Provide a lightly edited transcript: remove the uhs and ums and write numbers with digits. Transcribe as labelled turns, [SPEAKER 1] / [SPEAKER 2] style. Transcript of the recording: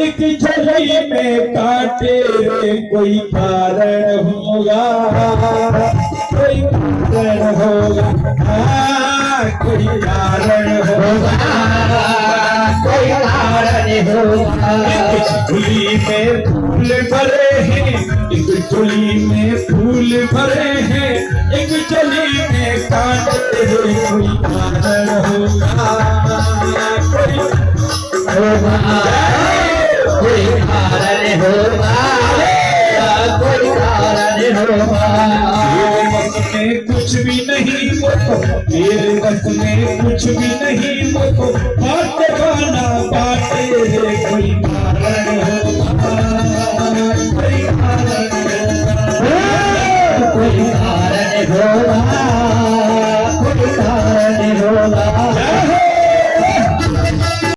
[SPEAKER 1] एक झोली में कांटे रे कोई कारण होगा, कोई कारण होगा, कोई कारण होगा, कोई कारण होगा। एक झोली में फूल भरे हैं, एक झोली में फूल भरे हैं, एक झोली में कांटे रे कोई कारण होगा, कोई कारण होगा, कोई कारण होगा। मेरे बस में कुछ भी नहीं, मेरे बस में कुछ भी नहीं, बात